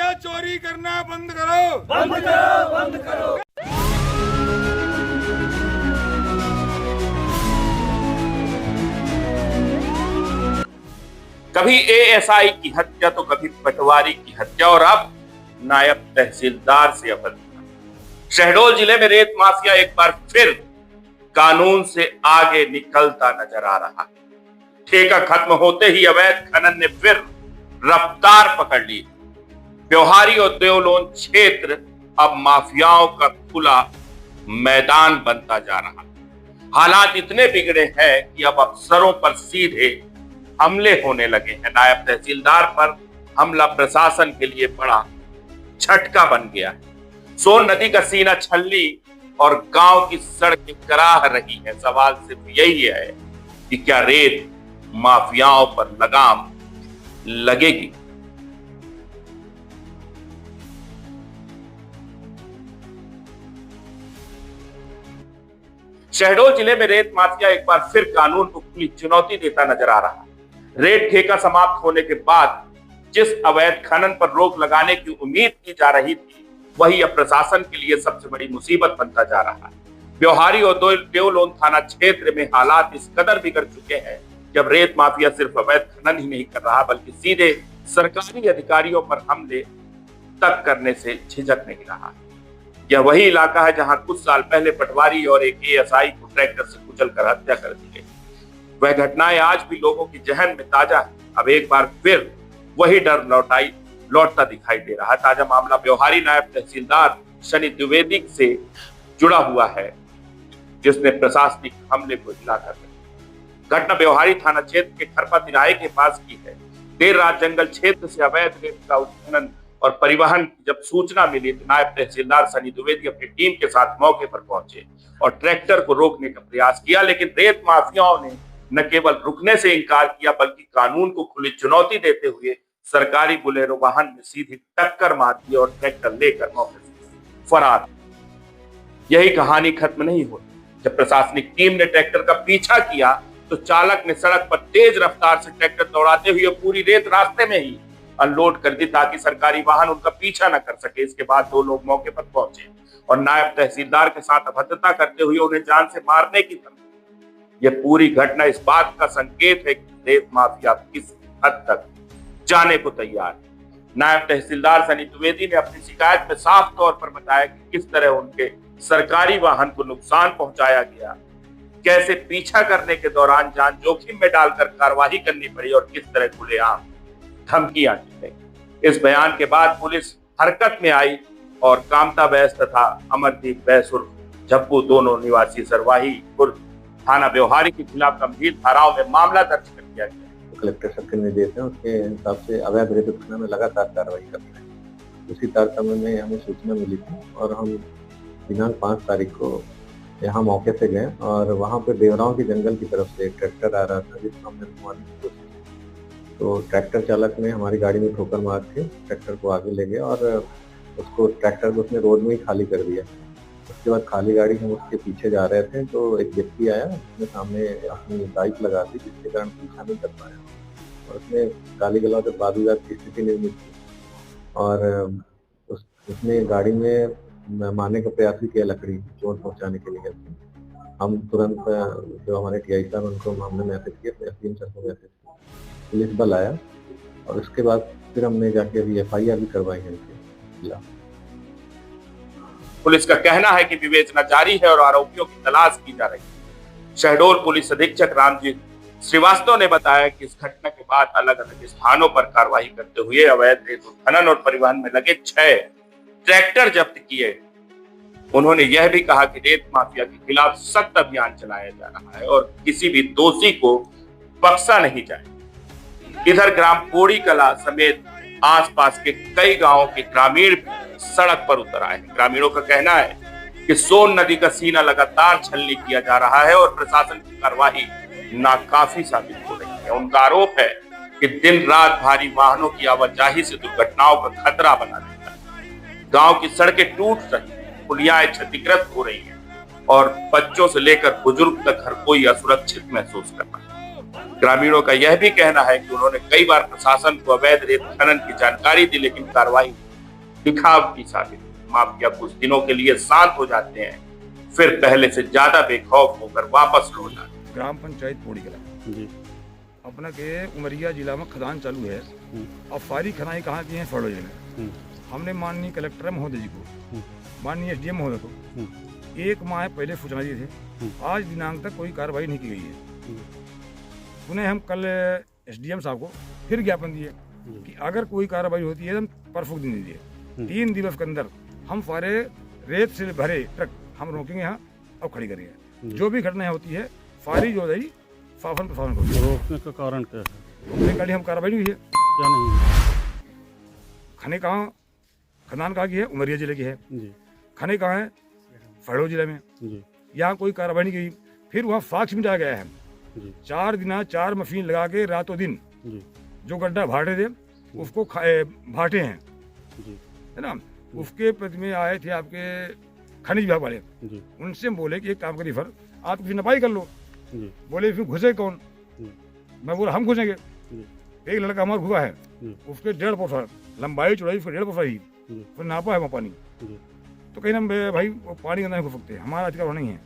Mafia चोरी करना बंद करो, बंद करो, बंद करो। कभी एएसआई की हत्या तो कभी पटवारी की हत्या और अब नायब तहसीलदार से अपहरण। शहडोल जिले में रेत माफिया एक बार फिर कानून से आगे निकलता नजर आ रहा है। ठेका खत्म होते ही अवैध खनन ने फिर रफ्तार पकड़ ली। ब्योहारी और देवलोन क्षेत्र अब माफियाओं का खुला मैदान बनता जा रहा है। हालात इतने बिगड़े हैं कि अब अफसरों पर सीधे हमले होने लगे हैं। नायब तहसीलदार पर हमला प्रशासन के लिए बड़ा झटका बन गया है। सोन नदी का सीना छलनी और गांव की सड़कें कराह रही है। सवाल सिर्फ यही है कि क्या रेत माफियाओं पर लगाम लगेगी। शहडोल जिले में रेत माफिया एक बार फिर कानून को खुली चुनौती देता नजर आ रहा है। रेत ठेका समाप्त होने के बाद जिस अवैध खनन पर रोक लगाने की उम्मीद की जा रही थी, वही अब प्रशासन के लिए सबसे बड़ी मुसीबत बनता जा रहा है। ब्योहारी और देवलोन थाना क्षेत्र में हालात इस कदर बिगड़ चुके हैं कि अब रेत माफिया सिर्फ अवैध खनन ही नहीं कर रहा, बल्कि सीधे सरकारी अधिकारियों पर हमले तक करने से झिझक नहीं रहा। यह वही इलाका है जहां कुछ साल पहले पटवारी और एक एएसआई को ट्रैक्टर से कुचलकर हत्या कर दी गई। वह घटनाएं आज भी लोगों की जहन में ताजा है। अब एक बार फिर वही डर लौटता दिखाई दे रहा है। ताजा मामला ब्योहारी नायब तहसीलदार शनि द्विवेदी से जुड़ा हुआ है, जिसने प्रशासनिक हमले को हिलाकर रखा। घटना ब्योहारी थाना क्षेत्र के खरपा तिराहे के पास की है। देर रात जंगल क्षेत्र से अवैध रेत का उत्खनन और परिवहन की जब सूचना मिली तो नायब तहसीलदार शनि द्विवेदी अपनी टीम के साथ मौके पर पहुंचे और ट्रैक्टर को रोकने का प्रयास किया, लेकिन रेत माफियाओं ने न केवल रुकने से इनकार किया, बल्कि कानून को खुली चुनौती देते हुए सरकारी बुलेरो वाहन में सीधी टक्कर मार दी और ट्रैक्टर लेकर मौके से फरार। यही कहानी खत्म नहीं हुई। जब प्रशासनिक टीम ने ट्रैक्टर का पीछा किया तो चालक ने सड़क पर तेज रफ्तार से ट्रैक्टर दौड़ाते हुए पूरी रेत रास्ते में ही अनलोड कर दी ताकि सरकारी वाहन उनका पीछा न कर सके। इसके बाद दो लोग मौके पर पहुंचे और नायब तहसीलदार के साथ अभद्रता करते हुए उन्हें जान से मारने की धमकी। यह पूरी घटना इस बात का संकेत है कि रेत माफिया किस हद तक जाने को तैयार है। नायब तहसीलदार शनि द्विवेदी ने अपनी शिकायत में साफ तौर पर बताया कि किस तरह उनके सरकारी वाहन को नुकसान पहुंचाया गया, कैसे पीछा करने के दौरान जान जोखिम में डालकर कार्रवाई करनी पड़ी और किस तरह खुलेआम धमकियां दी गई। इस बयान के बाद पुलिस हरकत में आई और कामता बैस तथा अमरदीप बैस उर्फ झप्पू दोनों निवासी सरवाही थाना ब्योहारी के खिलाफ गंभीर धाराओं में मामला दर्ज कर दिया गया। कलेक्टर साहब के निर्देश है, उसके हिसाब से अवैध रेत उत्खनन में लगातार कार्रवाई कर रहे हैं। उसी तारतम्य में हमें सूचना मिली थी और हम दिनांक 5 तारीख को यहाँ मौके से गए और वहाँ पे देवराओं के जंगल की तरफ से एक ट्रैक्टर आ रहा था जिसको हमने रुकवाने की कोशिश की। तो ट्रैक्टर चालक ने हमारी गाड़ी में ठोकर मार के ट्रैक्टर को आगे ले गया और उसको ट्रैक्टर को उसने रोड में ही खाली कर दिया। उसके बाद खाली गाड़ी हम उसके पीछे जा रहे थे तो एक व्यक्ति आया, उसने सामने अपनी बाइक लगा दी जिसके कारण पीछा नहीं कर पाया और उसने गाली गलौज और वाद विवाद की स्थिति निर्मित की और उसने गाड़ी में मारने का प्रयास भी किया, लकड़ी चोट पहुंचाने के लिए। हम तुरंत जो हमारे टीआई साहब उनको मामले में मैसेज किए, एसडीएम सर को मैसेज किया, पुलिस बल आया और उसके बाद फिर हमने जाके अभी FIR भी करवाई है उनके खिलाफ। पुलिस का कहना है कि विवेचना जारी है और आरोपियों की तलाश की जा रही है। शहडोल पुलिस अधीक्षक रामजीत श्रीवास्तव ने बताया कि इस घटना के बाद अलग अलग स्थानों पर कार्रवाई करते हुए अवैध रेत उत्खनन और परिवहन में लगे 6 ट्रैक्टर जब्त किए। उन्होंने यह भी कहा कि रेत माफिया के खिलाफ सख्त अभियान चलाया जा रहा है और किसी भी दोषी को बख्शा नहीं जाए। इधर ग्राम पोड़ी कला समेत आसपास के कई गांवों के ग्रामीण सड़क पर उतर आए हैं। ग्रामीणों का कहना है कि सोन नदी का सीना लगातार छलनी किया जा रहा है और प्रशासन की कार्रवाई नाकाफी साबित हो रही है। उनका आरोप है कि दिन रात भारी वाहनों की आवाजाही से दुर्घटनाओं का खतरा बना रहता है। गांव की सड़कें टूट रही हैं, पुलियां क्षतिग्रस्त हो रही हैं और बच्चों से लेकर बुजुर्ग तक हर कोई असुरक्षित महसूस कर रहा है। ग्रामीणों का यह भी कहना है कि उन्होंने कई बार प्रशासन को अवैध रेत खनन की जानकारी दी, लेकिन कार्रवाई दिखावटी साबित। माफिया कुछ दिनों के लिए शांत हो जाते हैं, फिर पहले से ज्यादा बेखौफ होकर वापस लौट आते हैं। ग्राम पंचायत पोड़ी कला जी अपना के उमरिया जिला में खदान चालू है। अब सारी खदाई कहाँ की है? फड़ो जिले में। हमने माननीय कलेक्टर महोदय जी को, माननीय एसडीएम महोदय को 1 माह पहले सूचना दिए थे। आज दिनांक तक कोई कार्रवाई नहीं की गई है। उन्हें हम कल एसडीएम साहब को फिर ज्ञापन दिए कि अगर कोई कार्रवाई होती है तो परसों दिन दीजिए। 3 दिवस के अंदर हम सारे रेत से भरे ट्रक हम रोकेंगे यहाँ और खड़ी करेंगे। जो भी घटनाएं होती है सारी जो है शासन प्रशासन को रोकने का कारण क्या है? रोकने के लिए हम कार्रवाई नहीं हुई है। क्या नहीं है? खाने कहाँ खदान कहाँ की है? उमरिया जिले की है। जी खाने कहाँ है? फड़ो जिले में। जी यहाँ कोई कार्रवाई नहीं की। फिर वहाँ साक्ष्य मिटाया गया है। जी 4 दिन 4 मशीन लगा के रातों दिन जी जो गड्ढा भाटे थे उसको भाटे हैं, जी है ना। उसके प्रति में आए थे आपके खनिज विभाग वाले। जी उनसे हम बोले कि एक काम करिए सर, आप किसी नपाई कर लो। जी बोले फिर घुसे कौन? जी मैं बोला हम घुसेंगे। जी एक लड़का हमारा घुसा है, जी उसके 1.5 फुट लंबाई चौड़ाई उसके 1.5 फुट ही, जी फिर नापा है वहाँ पानी। जी तो कहीं ना भाई वो पानी के अंदर नहीं घुस सकते, हमारा अधिकार नहीं है।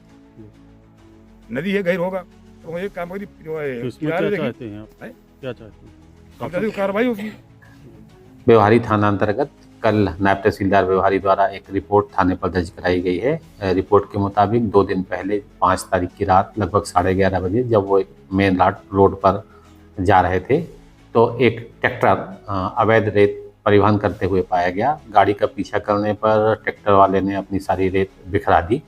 नदी है, गहिर होगा। तो एक काम करिए, तो इसमें क्या चाहते हैं आप? हैं? क्या चाहते हैं? हम चाहते हैं कार्रवाई होगी। व्यवहारी थाना अंतर्गत कल नायब तहसीलदार व्यवहारी द्वारा एक रिपोर्ट थाने पर दर्ज कराई गई है। रिपोर्ट के मुताबिक 2 दिन पहले 5 तारीख की रात लगभग 11:30 बजे जब वो एक मेन रोड पर जा रहे थे तो एक ट्रैक्टर अवैध रेत परिवहन करते हुए पाया गया। गाड़ी का पीछा करने पर ट्रैक्टर वाले ने अपनी सारी रेत बिखरा दी।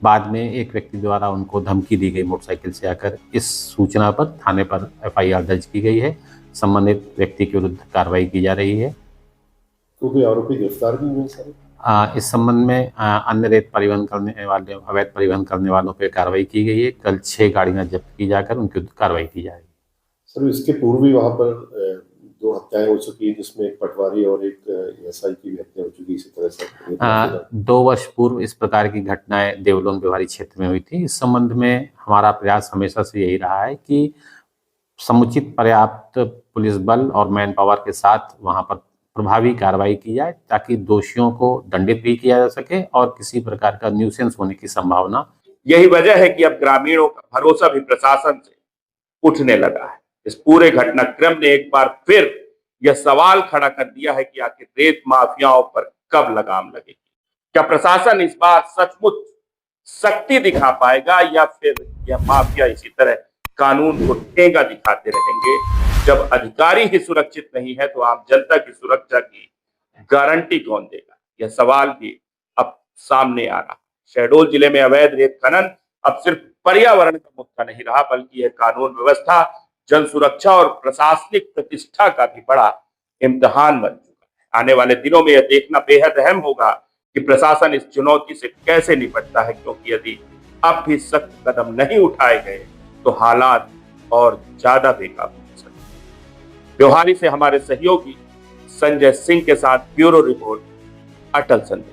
बाद में एक व्यक्ति द्वारा उनको धमकी दी गई मोटरसाइकिल से आकर। इस सूचना पर थाने पर FIR दर्ज की गई है। संबंधित व्यक्ति के विरुद्ध कार्रवाई की जा रही है। तो कोई आरोपी गिरफ्तार भी हुए सर? इस संबंध में अन्य रेत परिवहन करने वाले अवैध परिवहन करने वालों पर कार्रवाई की गई है। कल 6 गाड़ियां जब्त की जाकर उनके विरुद्ध कार्रवाई की जाएगी। सर इसके पूर्व भी वहाँ पर 2 हत्याएं हो चुकी हैं, जिसमें एक पटवारी और एक SI की भी हत्या हो चुकी है इसी तरह से। 2 वर्ष पूर्व इस प्रकार की घटनाएं देवलोन व्यवहारी क्षेत्र में हुई थी। इस संबंध में हमारा प्रयास हमेशा से यही रहा है कि समुचित पर्याप्त पुलिस बल और मैन पावर के साथ वहां पर प्रभावी कार्रवाई की जाए ताकि दोषियों को दंडित भी किया जा सके और किसी प्रकार का न्यूसेंस होने की संभावना। यही वजह है कि अब ग्रामीणों का भरोसा भी प्रशासन से उठने लगा है। इस पूरे घटनाक्रम ने एक बार फिर यह सवाल खड़ा कर दिया है कि आखिर रेत माफियाओं पर कब लगाम लगेगी। क्या प्रशासन इस बार सचमुच सख्ती दिखा पाएगा या फिर यह माफिया इसी तरह कानून को ठेंगा दिखाते रहेंगे? जब अधिकारी ही सुरक्षित नहीं है तो आम जनता की सुरक्षा की गारंटी कौन देगा? यह सवाल भी अब सामने आ रहा। शहडोल जिले में अवैध रेत खनन अब सिर्फ पर्यावरण का मुद्दा नहीं रहा बल्कि यह कानून व्यवस्था, जन सुरक्षा और प्रशासनिक प्रतिष्ठा का भी बड़ा इम्तिहान बन चुका है। आने वाले दिनों में यह देखना बेहद अहम होगा कि प्रशासन इस चुनौती से कैसे निपटता है, क्योंकि यदि अब भी सख्त कदम नहीं उठाए गए तो हालात और ज्यादा बेकाबू हो सकते हैं। व्यवहारी से हमारे सहयोगी संजय सिंह के साथ ब्यूरो रिपोर्ट, अटल संदेश।